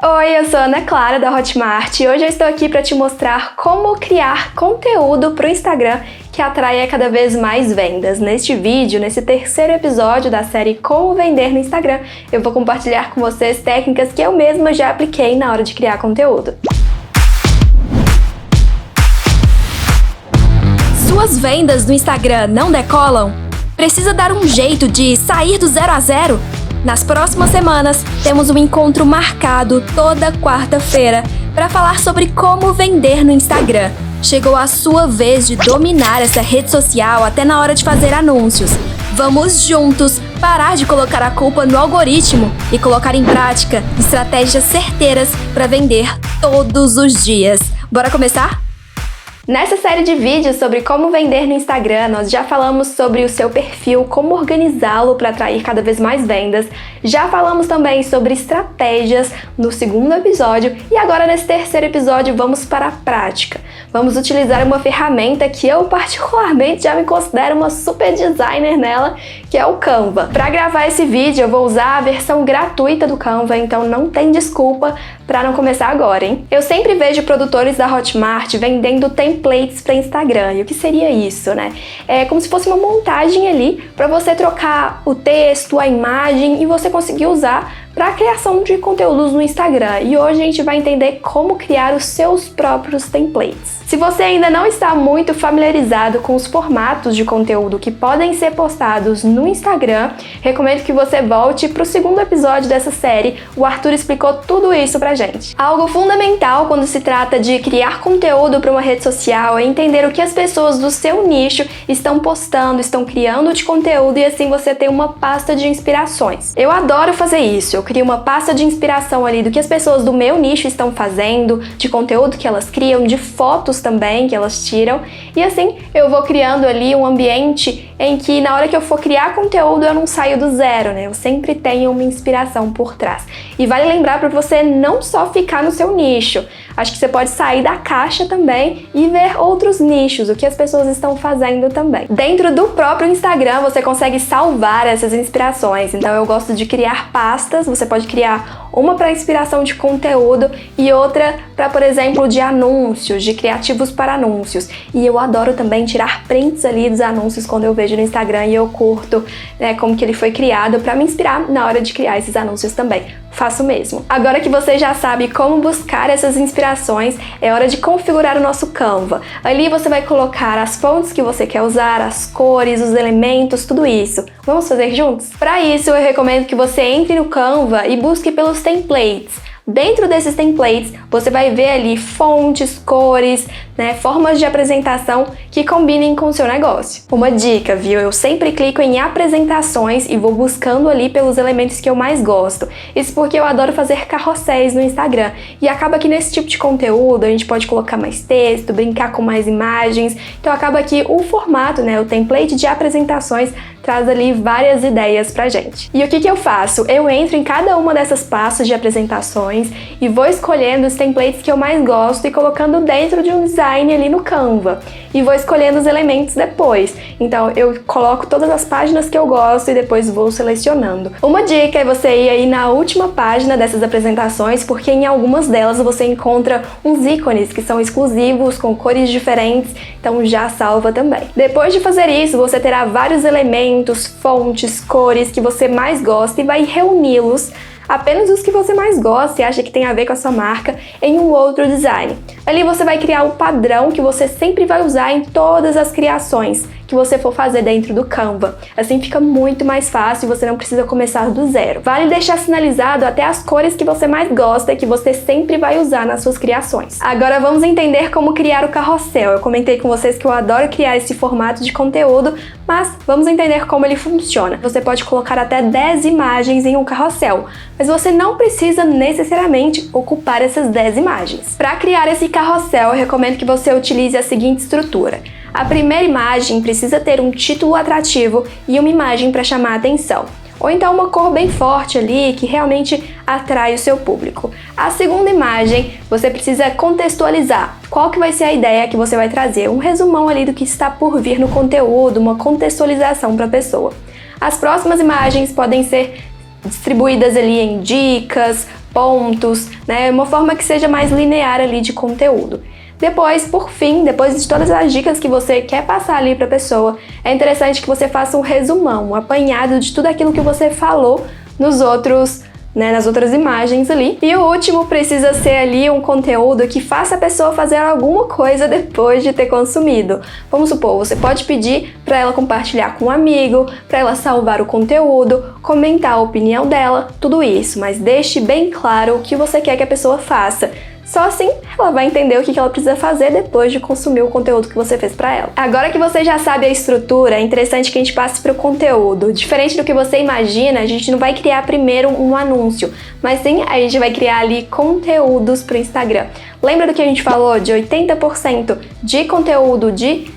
Oi, eu sou a Ana Clara da Hotmart e hoje eu estou aqui para te mostrar como criar conteúdo para o Instagram que atraia cada vez mais vendas. Neste vídeo, nesse terceiro episódio da série Como Vender no Instagram, eu vou compartilhar com vocês técnicas que eu mesma já apliquei na hora de criar conteúdo. Suas vendas no Instagram não decolam? Precisa dar um jeito de sair do 0 a 0? Nas próximas semanas, temos um encontro marcado toda quarta-feira para falar sobre como vender no Instagram. Chegou a sua vez de dominar essa rede social até na hora de fazer anúncios. Vamos juntos parar de colocar a culpa no algoritmo e colocar em prática estratégias certeiras para vender todos os dias. Bora começar? Nessa série de vídeos sobre como vender no Instagram, nós já falamos sobre o seu perfil, como organizá-lo para atrair cada vez mais vendas. Já falamos também sobre estratégias no segundo episódio e agora nesse terceiro episódio vamos para a prática. Vamos utilizar uma ferramenta que eu particularmente já me considero uma super designer nela, que é o Canva. Para gravar esse vídeo eu vou usar a versão gratuita do Canva, então não tem desculpa para não começar agora, hein? Eu sempre vejo produtores da Hotmart vendendo templates para Instagram. E o que seria isso, né? É como se fosse uma montagem ali para você trocar o texto, a imagem e você conseguir usar para a criação de conteúdos no Instagram. E hoje a gente vai entender como criar os seus próprios templates. Se você ainda não está muito familiarizado com os formatos de conteúdo que podem ser postados no Instagram, recomendo que você volte para o segundo episódio dessa série. O Arthur explicou tudo isso pra gente. Algo fundamental quando se trata de criar conteúdo para uma rede social é entender o que as pessoas do seu nicho estão postando, estão criando de conteúdo e assim você tem uma pasta de inspirações. Eu adoro fazer isso. Eu crio uma pasta de inspiração ali do que as pessoas do meu nicho estão fazendo, de conteúdo que elas criam, de fotos também que elas tiram, e assim eu vou criando ali um ambiente em que na hora que eu for criar conteúdo eu não saio do zero, né? Eu sempre tenho uma inspiração por trás. E vale lembrar para você não só ficar no seu nicho. Acho que você pode sair da caixa também e ver outros nichos, o que as pessoas estão fazendo também. Dentro do próprio Instagram você consegue salvar essas inspirações. Então eu gosto de criar pastas, você pode criar uma para inspiração de conteúdo e outra para, por exemplo, de anúncios, de criativos para anúncios. E eu adoro também tirar prints ali dos anúncios quando eu vejo no Instagram e eu curto, né, como que ele foi criado para me inspirar na hora de criar esses anúncios também. Faço mesmo. Agora que você já sabe como buscar essas inspirações, é hora de configurar o nosso Canva. Ali você vai colocar as fontes que você quer usar, as cores, os elementos, tudo isso. Vamos fazer juntos? Para isso, eu recomendo que você entre no Canva e busque pelos templates. Dentro desses templates, você vai ver ali fontes, cores, né, formas de apresentação que combinem com o seu negócio. Uma dica, viu? Eu sempre clico em apresentações e vou buscando ali pelos elementos que eu mais gosto. Isso porque eu adoro fazer carrosséis no Instagram. E acaba que nesse tipo de conteúdo a gente pode colocar mais texto, brincar com mais imagens. Então acaba que o formato, né, o template de apresentações traz ali várias ideias pra gente. E o que eu faço? Eu entro em cada uma dessas pastas de apresentações e vou escolhendo os templates que eu mais gosto e colocando dentro de um design ali no Canva. E vou escolhendo os elementos depois. Então eu coloco todas as páginas que eu gosto e depois vou selecionando. Uma dica é você ir aí na última página dessas apresentações, porque em algumas delas você encontra uns ícones que são exclusivos, com cores diferentes, então já salva também. Depois de fazer isso, você terá vários elementos, fontes, cores que você mais gosta e vai reuni-los, apenas os que você mais gosta e acha que tem a ver com a sua marca, em um outro design. Ali você vai criar o padrão que você sempre vai usar em todas as criações que você for fazer dentro do Canva. Assim fica muito mais fácil e você não precisa começar do zero. Vale deixar sinalizado até as cores que você mais gosta e que você sempre vai usar nas suas criações. Agora vamos entender como criar o carrossel. Eu comentei com vocês que eu adoro criar esse formato de conteúdo, mas vamos entender como ele funciona. Você pode colocar até 10 imagens em um carrossel, mas você não precisa necessariamente ocupar essas 10 imagens. Para criar esse carrossel, eu recomendo que você utilize a seguinte estrutura. A primeira imagem precisa ter um título atrativo e uma imagem para chamar a atenção. Ou então uma cor bem forte ali que realmente atrai o seu público. A segunda imagem, você precisa contextualizar qual que vai ser a ideia que você vai trazer, um resumão ali do que está por vir no conteúdo, uma contextualização para a pessoa. As próximas imagens podem ser distribuídas ali em dicas, pontos, né? Uma forma que seja mais linear ali de conteúdo. Depois, por fim, depois de todas as dicas que você quer passar ali para a pessoa, é interessante que você faça um resumão, um apanhado de tudo aquilo que você falou nos outros, nas outras imagens ali. E o último precisa ser ali um conteúdo que faça a pessoa fazer alguma coisa depois de ter consumido. Vamos supor, você pode pedir para ela compartilhar com um amigo, para ela salvar o conteúdo, comentar a opinião dela, tudo isso, mas deixe bem claro o que você quer que a pessoa faça. Só assim ela vai entender o que ela precisa fazer depois de consumir o conteúdo que você fez para ela. Agora que você já sabe a estrutura, é interessante que a gente passe para o conteúdo. Diferente do que você imagina, a gente não vai criar primeiro um anúncio, mas sim a gente vai criar ali conteúdos para o Instagram. Lembra do que a gente falou de 80% de conteúdo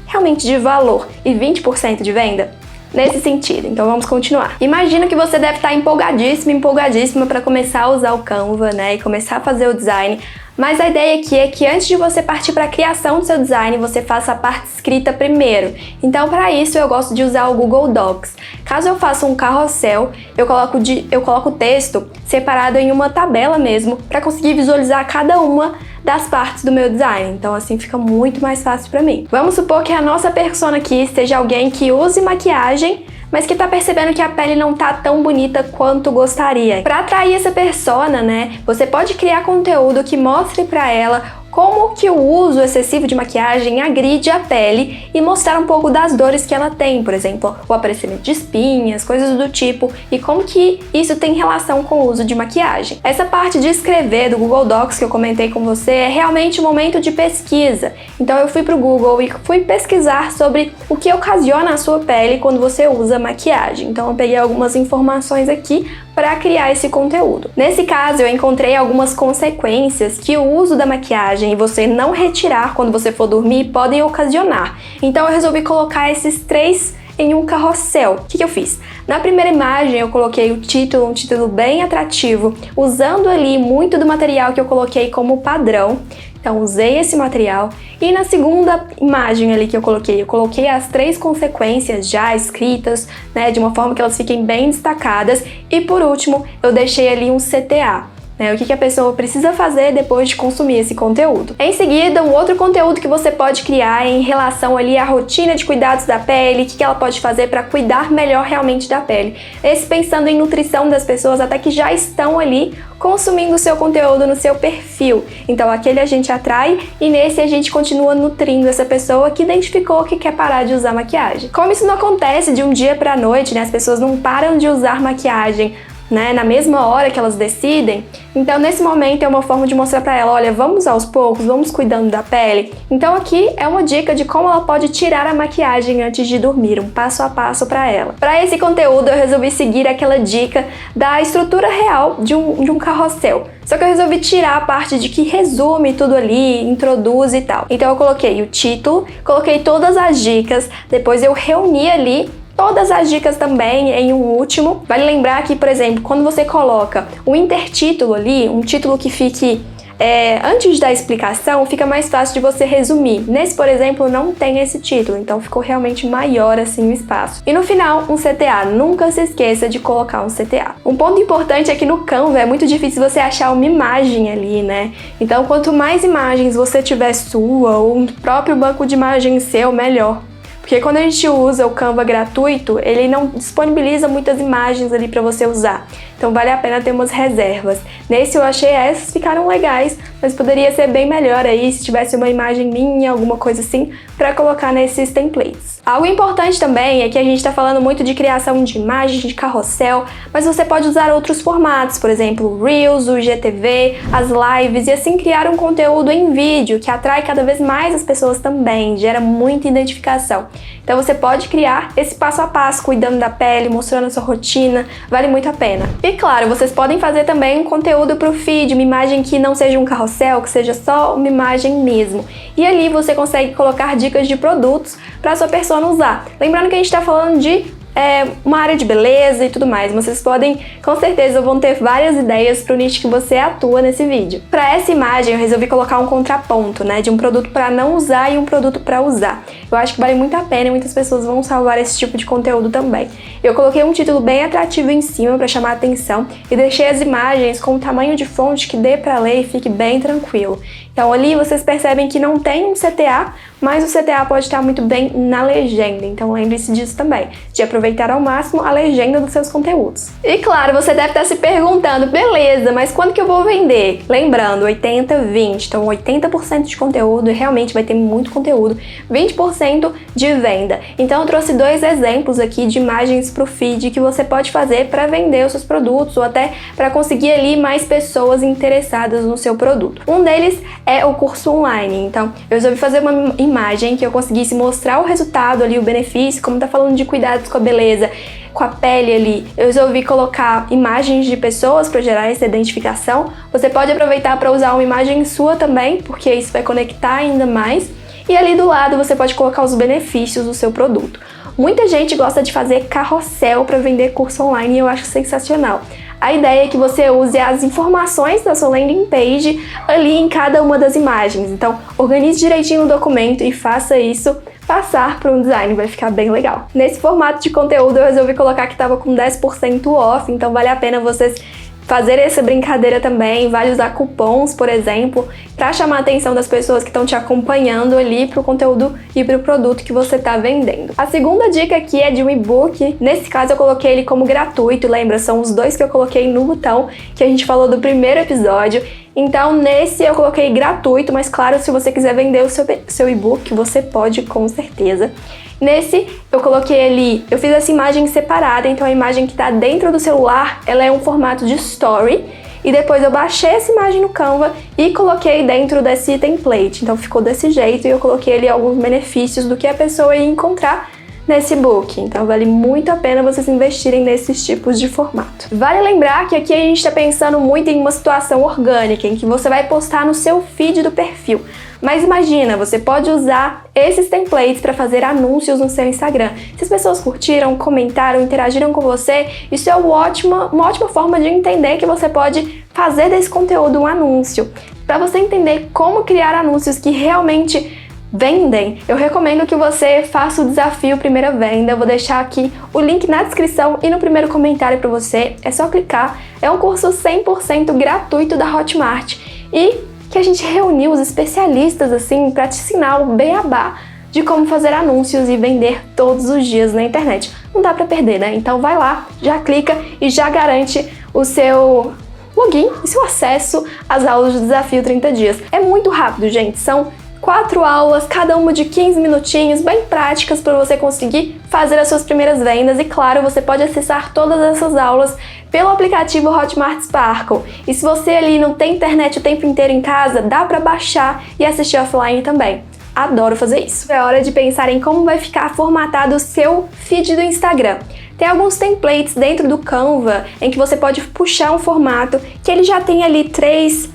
realmente de valor e 20% de venda? Nesse sentido, então vamos continuar. Imagino que você deve estar empolgadíssima para começar a usar o Canva, e começar a fazer o design. Mas a ideia aqui é que antes de você partir para a criação do seu design, você faça a parte escrita primeiro. Então, para isso, eu gosto de usar o Google Docs. Caso eu faça um carrossel, eu coloco o texto separado em uma tabela mesmo, para conseguir visualizar cada uma das partes do meu design. Então, assim fica muito mais fácil para mim. Vamos supor que a nossa persona aqui seja alguém que use maquiagem, mas que tá percebendo que a pele não tá tão bonita quanto gostaria. Para atrair essa persona, você pode criar conteúdo que mostre para ela como que o uso excessivo de maquiagem agride a pele e mostrar um pouco das dores que ela tem, por exemplo, o aparecimento de espinhas, coisas do tipo, e como que isso tem relação com o uso de maquiagem. Essa parte de escrever do Google Docs que eu comentei com você é realmente um momento de pesquisa. Então eu fui pro Google e fui pesquisar sobre o que ocasiona a sua pele quando você usa maquiagem. Então eu peguei algumas informações aqui para criar esse conteúdo. Nesse caso, eu encontrei algumas consequências que o uso da maquiagem e você não retirar quando você for dormir podem ocasionar. Então eu resolvi colocar esses 3 em um carrossel. O que eu fiz? Na primeira imagem eu coloquei o título, um título bem atrativo, usando ali muito do material que eu coloquei como padrão. Então usei esse material e na segunda imagem ali que eu coloquei as 3 consequências já escritas, de uma forma que elas fiquem bem destacadas, e por último eu deixei ali um CTA. O que a pessoa precisa fazer depois de consumir esse conteúdo. Em seguida, um outro conteúdo que você pode criar em relação ali à rotina de cuidados da pele, o que ela pode fazer para cuidar melhor realmente da pele. Esse pensando em nutrição das pessoas até que já estão ali consumindo o seu conteúdo no seu perfil. Então aquele a gente atrai e nesse a gente continua nutrindo essa pessoa que identificou que quer parar de usar maquiagem. Como isso não acontece de um dia para a noite, as pessoas não param de usar maquiagem na mesma hora que elas decidem, então nesse momento é uma forma de mostrar para ela, olha, vamos aos poucos, vamos cuidando da pele. Então aqui é uma dica de como ela pode tirar a maquiagem antes de dormir, um passo a passo para ela. Para esse conteúdo eu resolvi seguir aquela dica da estrutura real de um carrossel. Só que eu resolvi tirar a parte de que resume tudo ali, introduz e tal. Então eu coloquei o título, coloquei todas as dicas, depois eu reuni ali todas as dicas também em um último. Vale lembrar que, por exemplo, quando você coloca um intertítulo ali, um título que fique antes da explicação, fica mais fácil de você resumir. Nesse, por exemplo, não tem esse título, então ficou realmente maior assim o espaço. E no final, um CTA. Nunca se esqueça de colocar um CTA. Um ponto importante é que no Canva é muito difícil você achar uma imagem ali, Então, quanto mais imagens você tiver sua ou um próprio banco de imagens seu, melhor. Porque quando a gente usa o Canva gratuito, ele não disponibiliza muitas imagens ali para você usar. Então vale a pena ter umas reservas. Nesse eu achei essas ficaram legais, mas poderia ser bem melhor aí se tivesse uma imagem minha, alguma coisa assim, para colocar nesses templates. Algo importante também é que a gente está falando muito de criação de imagens, de carrossel, mas você pode usar outros formatos, por exemplo, o Reels, o IGTV, as lives, e assim criar um conteúdo em vídeo que atrai cada vez mais as pessoas também, gera muita identificação. Então você pode criar esse passo a passo, cuidando da pele, mostrando a sua rotina, vale muito a pena. E claro, vocês podem fazer também um conteúdo para o feed, uma imagem que não seja um carrossel, que seja só uma imagem mesmo. E ali você consegue colocar dicas de produtos para sua persona usar. Lembrando que a gente está falando de uma área de beleza e tudo mais. Vocês podem, com certeza, vão ter várias ideias para o nicho que você atua nesse vídeo. Para essa imagem, eu resolvi colocar um contraponto, né, de um produto para não usar e um produto para usar. Eu acho que vale muito a pena e muitas pessoas vão salvar esse tipo de conteúdo também. Eu coloquei um título bem atrativo em cima para chamar a atenção e deixei as imagens com um tamanho de fonte que dê para ler e fique bem tranquilo. Então ali vocês percebem que não tem um CTA, mas o CTA pode estar muito bem na legenda, então lembre-se disso também, de aproveitar ao máximo a legenda dos seus conteúdos. E claro, você deve estar se perguntando, beleza, mas quando que eu vou vender? Lembrando, 80-20, então 80% de conteúdo, e realmente vai ter muito conteúdo, 20% de venda. Então eu trouxe dois exemplos aqui de imagens para o feed que você pode fazer para vender os seus produtos ou até para conseguir ali mais pessoas interessadas no seu produto. Um deles é o curso online, então eu resolvi fazer uma imagem que eu conseguisse mostrar o resultado ali, o benefício, como tá falando de cuidados com a beleza, com a pele ali, eu resolvi colocar imagens de pessoas para gerar essa identificação. Você pode aproveitar para usar uma imagem sua também, porque isso vai conectar ainda mais. E ali do lado você pode colocar os benefícios do seu produto. Muita gente gosta de fazer carrossel para vender curso online e eu acho sensacional. A ideia é que você use as informações da sua landing page ali em cada uma das imagens. Então, organize direitinho o documento e faça isso passar para um design, vai ficar bem legal. Nesse formato de conteúdo eu resolvi colocar que estava com 10% off, então vale a pena vocês fazer essa brincadeira também, vale usar cupons, por exemplo, para chamar a atenção das pessoas que estão te acompanhando ali para o conteúdo e para o produto que você está vendendo. A segunda dica aqui é de um e-book, nesse caso eu coloquei ele como gratuito, lembra? São os dois que eu coloquei no botão que a gente falou do primeiro episódio. Então nesse eu coloquei gratuito, mas claro, se você quiser vender o seu e-book, você pode com certeza. Nesse, eu coloquei ali, eu fiz essa imagem separada, então a imagem que está dentro do celular, ela é um formato de story, e depois eu baixei essa imagem no Canva e coloquei dentro desse template, então ficou desse jeito e eu coloquei ali alguns benefícios do que a pessoa ia encontrar nesse book, então vale muito a pena vocês investirem nesses tipos de formato. Vale lembrar que aqui a gente está pensando muito em uma situação orgânica, em que você vai postar no seu feed do perfil. Mas imagina, você pode usar esses templates para fazer anúncios no seu Instagram. Se as pessoas curtiram, comentaram, interagiram com você, isso é uma ótima forma de entender que você pode fazer desse conteúdo um anúncio. Para você entender como criar anúncios que realmente vendem, eu recomendo que você faça o desafio Primeira Venda. Eu vou deixar aqui o link na descrição e no primeiro comentário para você. É só clicar. É um curso 100% gratuito da Hotmart e que a gente reuniu os especialistas assim para te ensinar o beabá de como fazer anúncios e vender todos os dias na internet. Não dá para perder, né? Então vai lá, já clica e já garante o seu login e seu acesso às aulas do Desafio 30 Dias. É muito rápido, gente. São 4 aulas, cada uma de 15 minutinhos, bem práticas para você conseguir fazer as suas primeiras vendas. E claro, você pode acessar todas essas aulas pelo aplicativo Hotmart Sparkle. E se você ali não tem internet o tempo inteiro em casa, dá para baixar e assistir offline também. Adoro fazer isso. É hora de pensar em como vai ficar formatado o seu feed do Instagram. Tem alguns templates dentro do Canva em que você pode puxar um formato que ele já tem ali três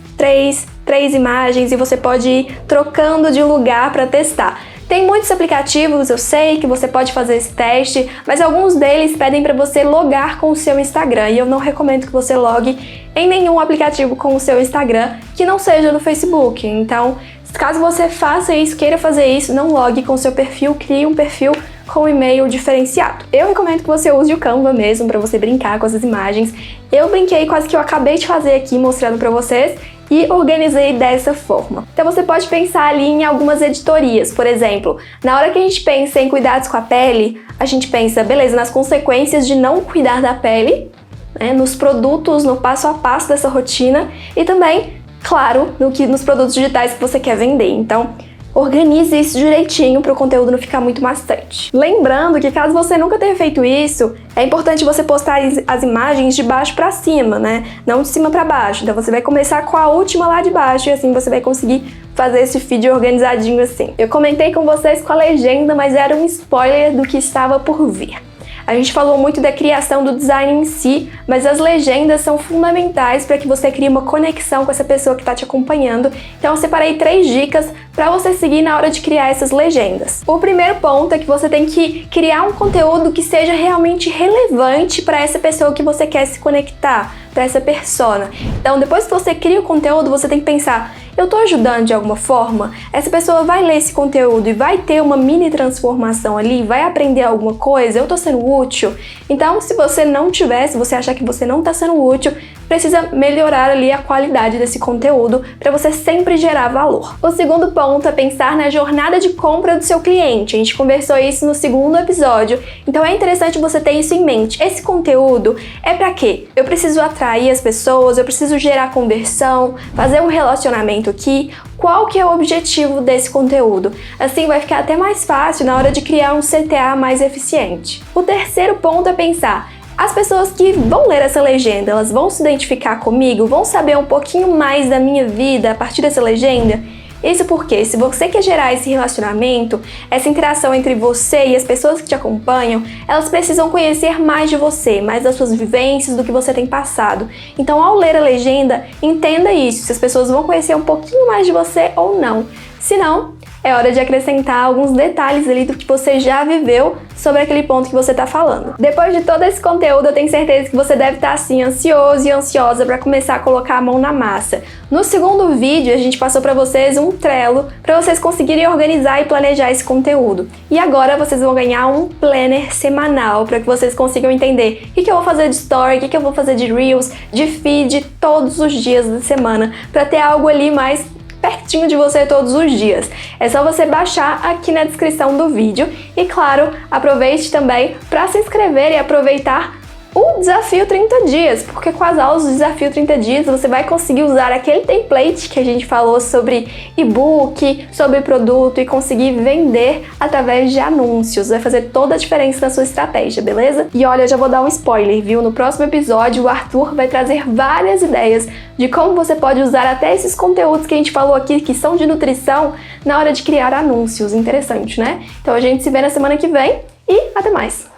imagens e você pode ir trocando de lugar para testar. Tem muitos aplicativos, eu sei que você pode fazer esse teste, mas alguns deles pedem para você logar com o seu Instagram e eu não recomendo que você logue em nenhum aplicativo com o seu Instagram que não seja no Facebook. Então, caso você faça isso, queira fazer isso, não logue com o seu perfil, crie um perfil com e-mail diferenciado. Eu recomendo que você use o Canva mesmo para você brincar com essas imagens. Eu brinquei com as que eu acabei de fazer aqui mostrando para vocês e organizei dessa forma. Então você pode pensar ali em algumas editorias, por exemplo, na hora que a gente pensa em cuidados com a pele, a gente pensa, beleza, nas consequências de não cuidar da pele, né, nos produtos, no passo a passo dessa rotina e também, claro, nos produtos digitais que você quer vender. Então, organize isso direitinho para o conteúdo não ficar muito maçante. Lembrando que caso você nunca tenha feito isso, é importante você postar as imagens de baixo para cima, né? Não de cima para baixo. Então você vai começar com a última lá de baixo e assim você vai conseguir fazer esse feed organizadinho assim. Eu comentei com vocês com a legenda, mas era um spoiler do que estava por vir. A gente falou muito da criação do design em si, mas as legendas são fundamentais para que você crie uma conexão com essa pessoa que está te acompanhando. Então eu separei 3 dicas para você seguir na hora de criar essas legendas. O primeiro ponto é que você tem que criar um conteúdo que seja realmente relevante para essa pessoa que você quer se conectar, para essa persona. Então, depois que você cria o conteúdo, você tem que pensar: eu tô ajudando de alguma forma? Essa pessoa vai ler esse conteúdo e vai ter uma mini transformação ali, vai aprender alguma coisa? Eu tô sendo útil? Então, se você não tiver, se você achar que você não tá sendo útil, precisa melhorar ali a qualidade desse conteúdo para você sempre gerar valor. O segundo ponto é pensar na jornada de compra do seu cliente. A gente conversou isso no segundo episódio, então é interessante você ter isso em mente. Esse conteúdo é para quê? Eu preciso atrair as pessoas, eu preciso gerar conversão, fazer um relacionamento aqui. Qual que é o objetivo desse conteúdo? Assim vai ficar até mais fácil na hora de criar um CTA mais eficiente. O terceiro ponto é pensar: as pessoas que vão ler essa legenda, elas vão se identificar comigo? Vão saber um pouquinho mais da minha vida a partir dessa legenda? Isso porque, se você quer gerar esse relacionamento, essa interação entre você e as pessoas que te acompanham, elas precisam conhecer mais de você, mais das suas vivências, do que você tem passado. Então, ao ler a legenda, entenda isso, se as pessoas vão conhecer um pouquinho mais de você ou não. Se não, é hora de acrescentar alguns detalhes ali do que você já viveu sobre aquele ponto que você está falando. Depois de todo esse conteúdo, eu tenho certeza que você deve estar assim ansioso e ansiosa para começar a colocar a mão na massa. No segundo vídeo, a gente passou para vocês um Trello para vocês conseguirem organizar e planejar esse conteúdo. E agora vocês vão ganhar um planner semanal para que vocês consigam entender o que eu vou fazer de story, o que eu vou fazer de reels, de feed todos os dias da semana, para ter algo ali mais pertinho de você todos os dias. É só você baixar aqui na descrição do vídeo e, claro, aproveite também para se inscrever e aproveitar o desafio 30 dias, porque com as aulas do desafio 30 dias você vai conseguir usar aquele template que a gente falou sobre e-book, sobre produto e conseguir vender através de anúncios. Vai fazer toda a diferença na sua estratégia, beleza? E olha, eu já vou dar um spoiler, viu? No próximo episódio o Arthur vai trazer várias ideias de como você pode usar até esses conteúdos que a gente falou aqui, que são de nutrição, na hora de criar anúncios. Interessante, né? Então a gente se vê na semana que vem e até mais!